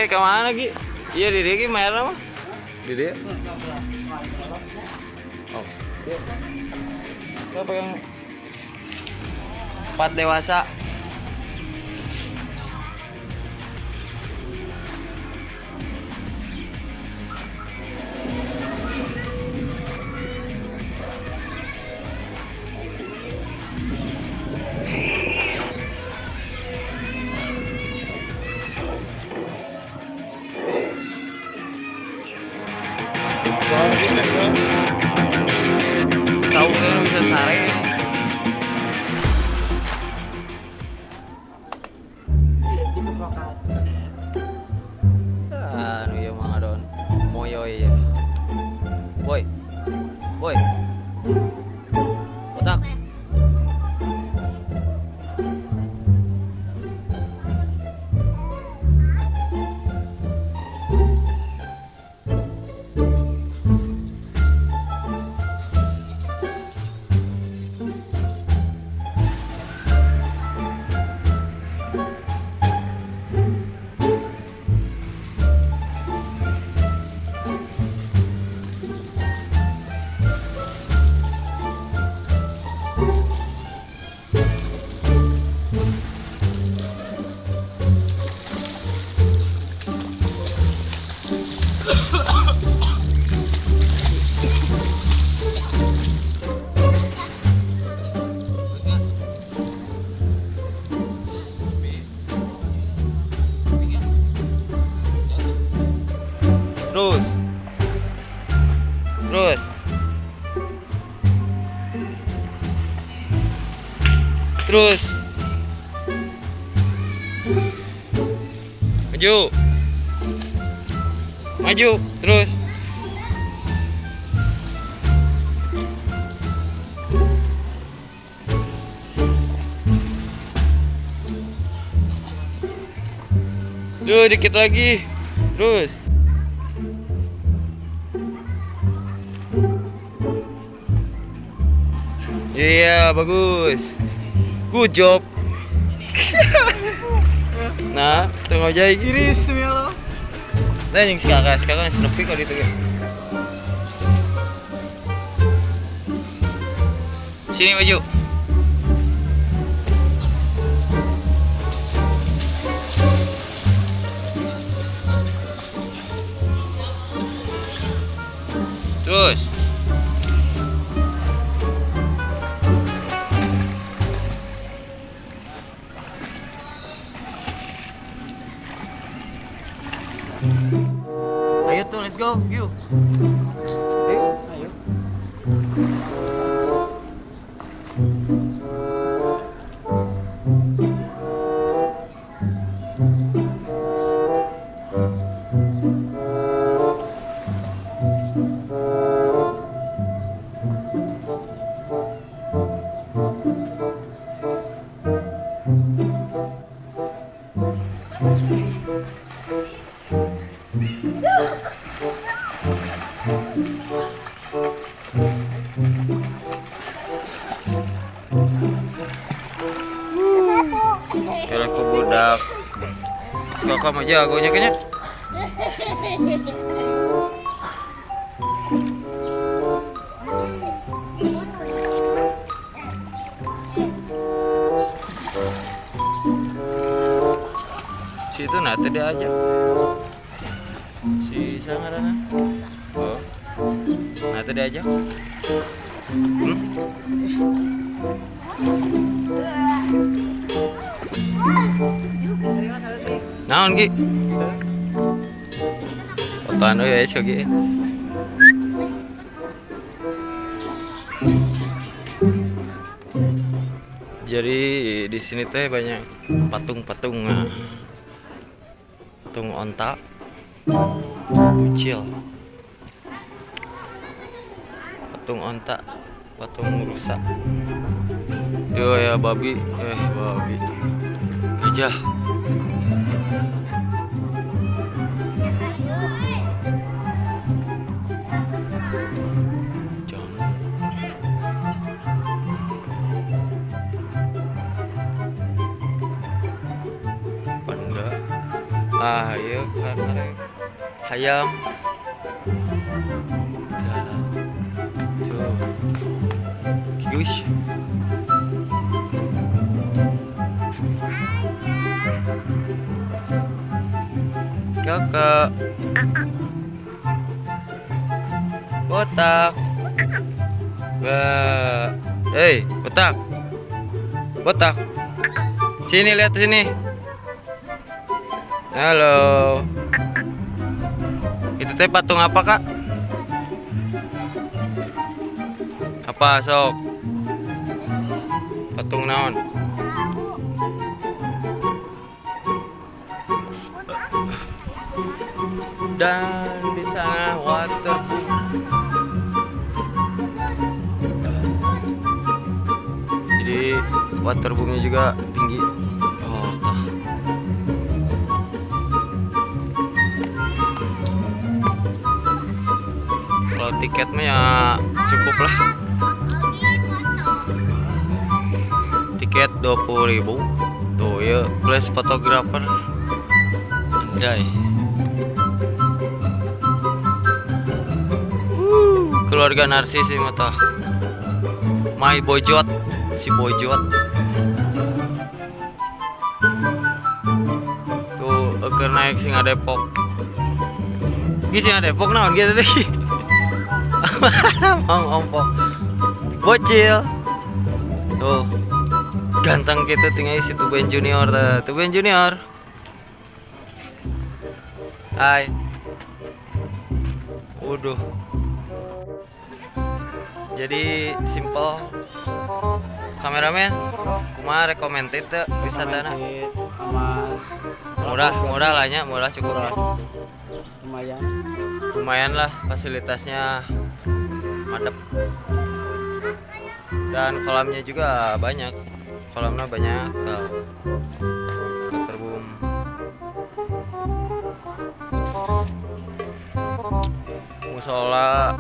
kemana Gi? Iya di dia Gi merah mah. Di dia. Oh. Siapa yang 4 dewasa? Saungnya bisa sare. Anu ya mga don. Moyoy ya. Boy. Boy. Otak. Terus. Terus. Maju. Maju, terus. Duh, dikit lagi. Terus. Iya, bagus. Good job. Nah, tengok aja iris tuh ya lo. Nah, yang sekarang senepi kalau itu ya. Sini maju. Terus. Ayo tuh, let's go, yuk. Ayo. Kalau aku budak, kakak mah jagonya kayaknya. Si itu nanti diajak. Si sangarana. Oh, nanti diajak. Naon Gi? Fotoan ya Gi. Jadi di sini teh banyak patung-patung, patung onta, kecil, patung onta, patung rusa. Yo ya babi, babi, gajah. Panda. Ah, iya kan. ayam. Nah, tuh guys, kakak botak. Wah, botak, botak, sini lihat sini. Halo, itu teh patung apa kak? Apa sok? Patung naon? Dan di sana water. Jadi waterboomnya juga tinggi. Oh, tah. Kalau tiket mah ya cukup lah. Tiket 20.000 tuh ya, plus fotografer. Anjay. Keluarga narsis sih mata. My Bojot, si Bojot. Tuh agar naik sing Depok. Gisi Depok naon gitu deh. Mang ompok. Bocil. Tuh. Ganteng gitu tinggal isi Tuben Junior ta. Tuben Junior. Hai. Waduh. Jadi simple. Kameramen, kumaha recommended teh wisatana? Murah lah nya, murah cukup lah. Lumayan lah, fasilitasnya madep. Dan kolamnya juga banyak. Kolamnya banyak. Waterboom. Musola.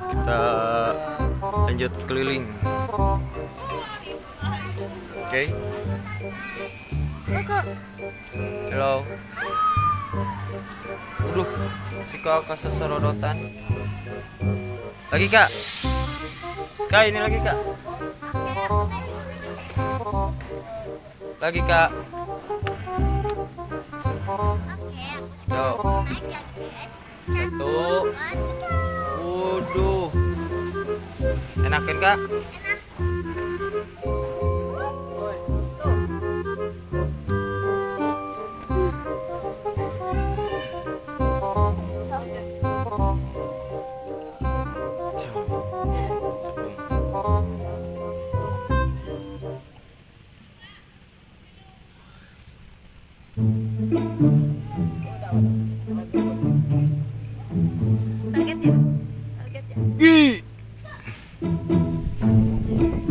Kita lanjut keliling. Oke. Kakak. Halo. Waduh, si kakak sesorodotan. Lagi kak. Kak ini lagi kak. Lagi kak. Yo. Satu. Waduh. Enakin kak?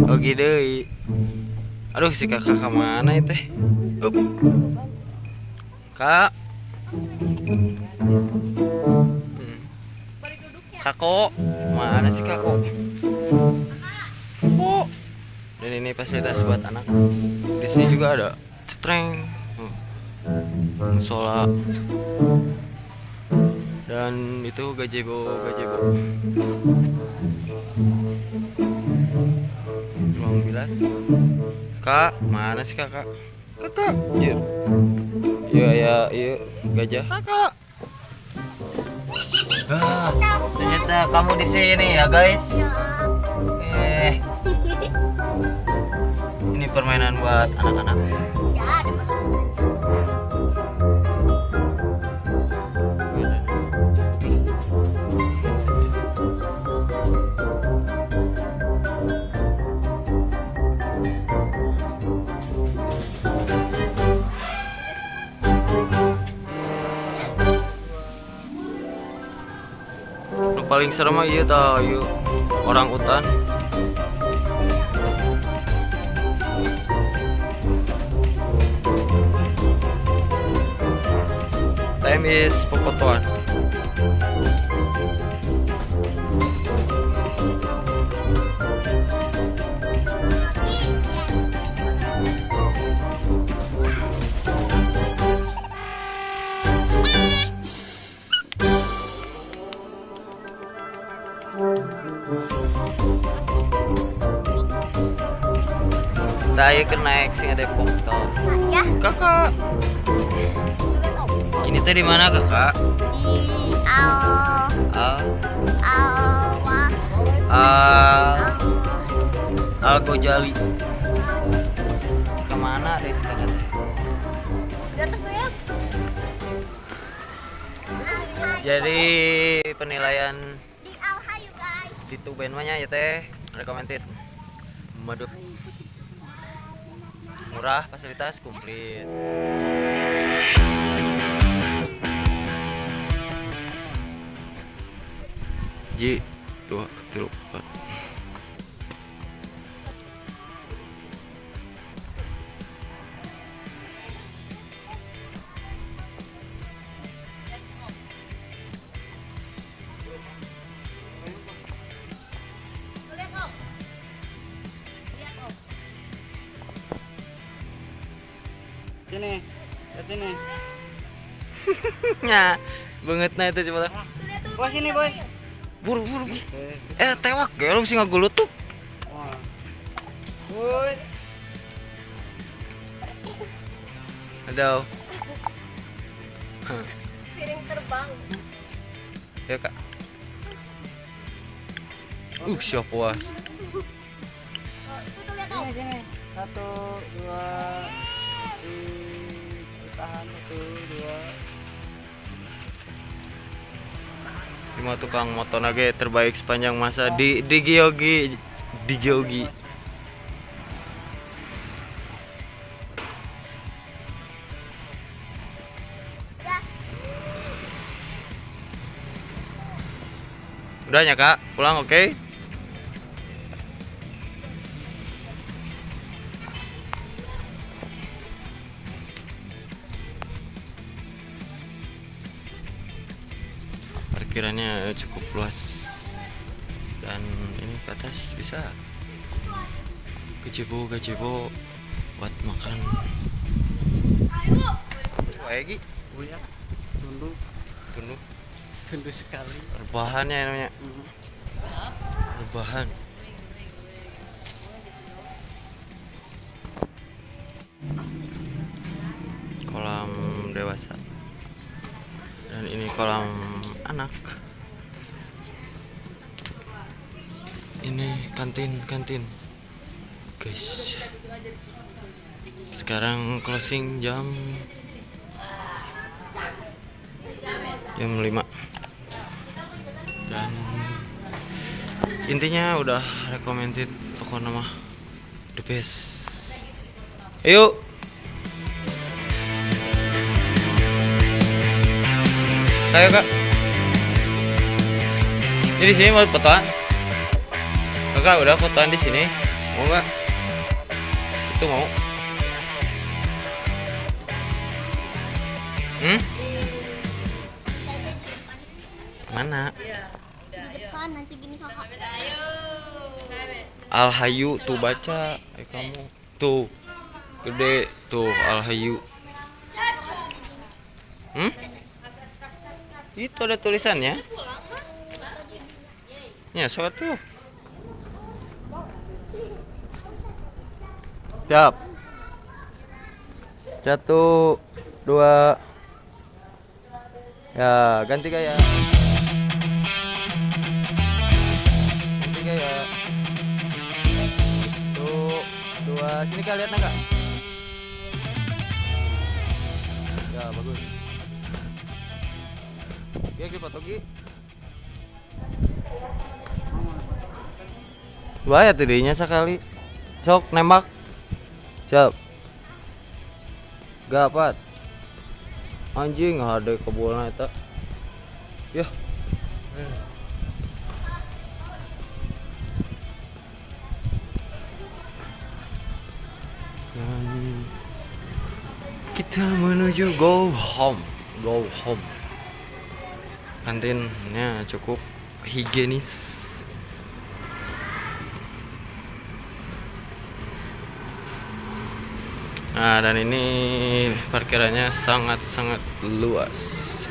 Oke deh. Aduh si kakak kemana itu? Kak. Kako, mana sih kako? Oh. Dan ini fasilitas buat anak. Di sini juga ada cetreng, musola, dan itu gazebo. Belum bilas. Kak, mana sih kakak? Kakak, iya, gajah. Kakak. Ternyata kamu di sini ya guys. Ini permainan buat anak-anak. Paling serem mah iya tau, yuk orang utan. Time is popotoan. Tayo ke naik sing Depok toh. Ya, Kakak, kini teh di mana kakak? di Al Al Al Al Al Al Gojali. Kemana deh kakak teh? di atas tuh ya. Jadi penilaian Di Al Hayu guys. di Tuben nya ya teh recommended. Madu murah, fasilitas komplit. Ji 2 3 4. Lihat om. Lihat om. Sini, lihat sini. Nya banget nah itu coba. Lihat dulu. Wah sini boy. Buru tewak ya lu sih ngagelutuk. Wah. Boy. Aduh. Piring terbang. Ya kak. Siap puas. Oh, itu tuh lihat om. Sini sini. 1 2 tahan 1 2. 5 tukang motor nage terbaik sepanjang masa di Gyogi. Ya. Udah ya kak, pulang oke? Parkirannya cukup luas dan ini ke atas bisa gazebo buat makan. Lagi Buya. Tunduk sekali. rebahannya namanya. Rebahan. Kolam dewasa. Dan ini kolam anak. Ini kantin. Guys. Sekarang closing jam 5. Dan intinya udah recommended pokoknya mah the best. Ayo. Ayo kak. Jadi sini mau fotoan? Kakak udah fotoan di sini. Mau nggak? Situ mau? Mana? Di depan nanti gini kakak. Al Hayu tuh baca. Kamu tuh gede tuh Al Hayu. Itu ada tulisannya. Ya, suatu. Siap. 1 2. Ya, ganti gaya. Ganti gaya. 1 2. Sini kak, lihat enggak? Ya, bagus. Oke, foto Gi. Bahaya tadinya sekali. Sok nembak. Siap. Gapat. Anjing ada kebulna eta. Yah. Dan kita menuju go home. Kantinnya cukup higienis. Nah, dan ini parkirannya sangat luas.